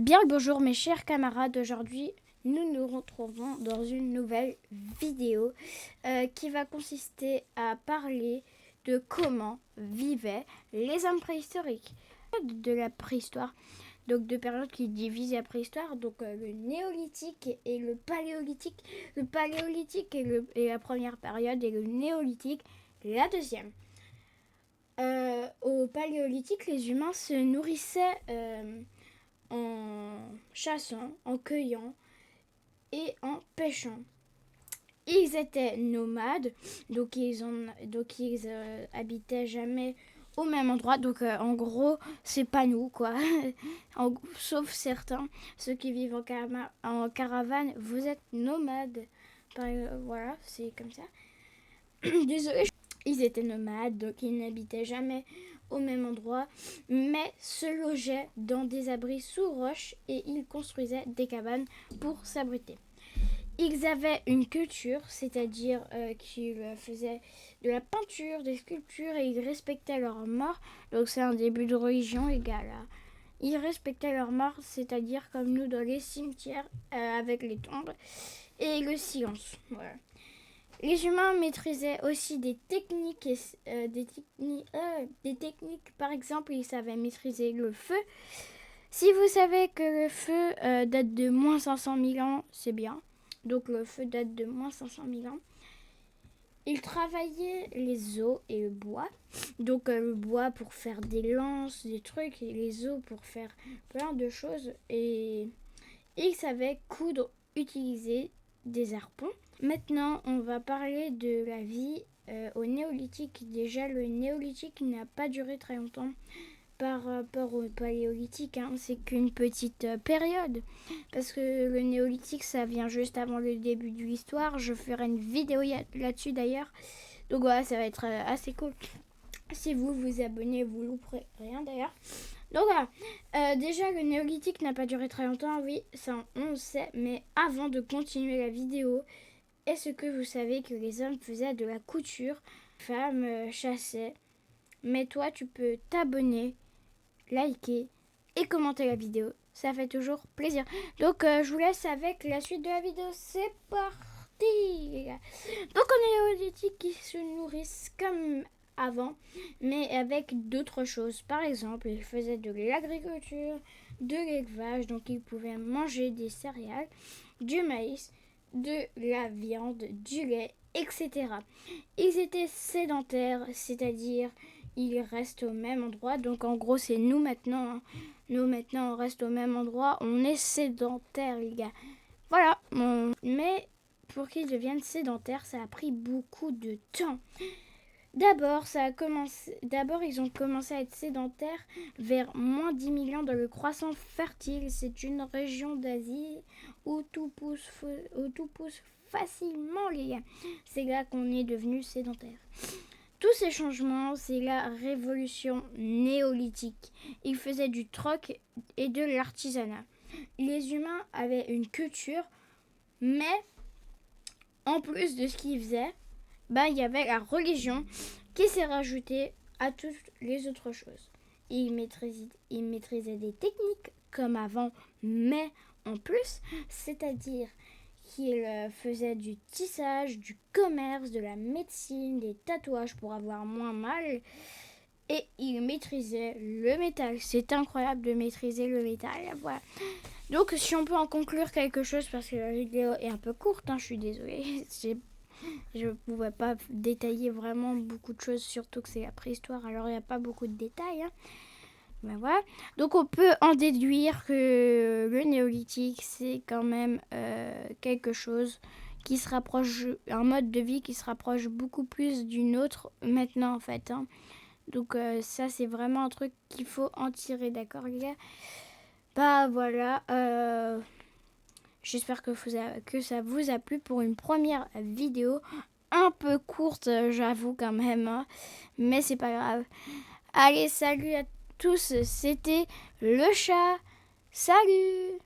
Bien le bonjour mes chers camarades, aujourd'hui nous nous retrouvons dans une nouvelle vidéo qui va consister à parler de comment vivaient les hommes préhistoriques. De la préhistoire, donc deux périodes qui divisent la préhistoire, donc le néolithique et le paléolithique. Le paléolithique est la première période et le néolithique la deuxième. Au paléolithique, les humains se nourrissaient en chassant, en cueillant et en pêchant. Ils étaient nomades, donc ils habitaient jamais au même endroit. Donc en gros, c'est pas nous quoi. Sauf certains, ceux qui vivent en caravane, vous êtes nomades. Voilà, c'est comme ça. Désolée. Ils étaient nomades, donc ils n'habitaient jamais au même endroit, mais se logeaient dans des abris sous roches et ils construisaient des cabanes pour s'abriter. Ils avaient une culture, c'est-à-dire qu'ils faisaient de la peinture, des sculptures et ils respectaient leur mort. Donc c'est un début de religion, les gars, là. Ils respectaient leur mort, c'est-à-dire comme nous dans les cimetières avec les tombes et le silence. Voilà. Les humains maîtrisaient aussi des techniques, par exemple, ils savaient maîtriser le feu. Si vous savez que le feu date de moins 500 000 ans, c'est bien. Donc le feu date de moins 500 000 ans. Ils travaillaient les os et le bois. Donc le bois pour faire des lances, des trucs, et les os pour faire plein de choses. Et ils savaient coudre, utiliser des harpons. Maintenant, on va parler de la vie au néolithique. Déjà, le néolithique n'a pas duré très longtemps par rapport au paléolithique. C'est qu'une petite période. Parce que le néolithique, ça vient juste avant le début de l'histoire. Je ferai une vidéo là-dessus d'ailleurs. Donc voilà, ça va être assez cool. Si vous vous abonnez, vous louperez rien d'ailleurs. Donc voilà, déjà le néolithique n'a pas duré très longtemps, oui, ça on le sait, mais avant de continuer la vidéo, est-ce que vous savez que les hommes faisaient de la couture, les femmes chassaient, mais toi tu peux t'abonner, liker et commenter la vidéo, ça fait toujours plaisir. Donc je vous laisse avec la suite de la vidéo, c'est parti les gars. Donc on est néolithique qui se nourrissent comme avant, mais avec d'autres choses. Par exemple, ils faisaient de l'agriculture, de l'élevage, donc ils pouvaient manger des céréales, du maïs, de la viande, du lait, etc. Ils étaient sédentaires, c'est-à-dire ils restent au même endroit. Donc en gros, c'est nous maintenant. Nous maintenant, on reste au même endroit. On est sédentaires, les gars. Voilà. Mais pour qu'ils deviennent sédentaires, ça a pris beaucoup de temps. D'abord, ils ont commencé à être sédentaires vers moins 10 000 ans dans le croissant fertile. C'est une région d'Asie où tout pousse facilement, les gars. C'est là qu'on est devenu sédentaire. Tous ces changements, c'est la révolution néolithique. Ils faisaient du troc et de l'artisanat. Les humains avaient une culture, mais en plus de ce qu'ils faisaient, il y avait la religion qui s'est rajoutée à toutes les autres choses. Ils maîtrisaient des techniques comme avant, mais en plus, c'est-à-dire qu'ils faisaient du tissage, du commerce, de la médecine, des tatouages pour avoir moins mal. Et ils maîtrisaient le métal. C'est incroyable de maîtriser le métal. Voilà. Donc si on peut en conclure quelque chose, parce que la vidéo est un peu courte, je suis désolée. Je ne pouvais pas détailler vraiment beaucoup de choses, surtout que c'est la préhistoire, alors il n'y a pas beaucoup de détails. Ben voilà. Donc on peut en déduire que le néolithique, c'est quand même quelque chose qui se rapproche, un mode de vie qui se rapproche beaucoup plus d'une autre maintenant en fait. Donc ça c'est vraiment un truc qu'il faut en tirer, d'accord les gars. Voilà. J'espère que ça vous a plu pour une première vidéo. Un peu courte, j'avoue quand même. Mais c'est pas grave. Allez, salut à tous. C'était le chat. Salut!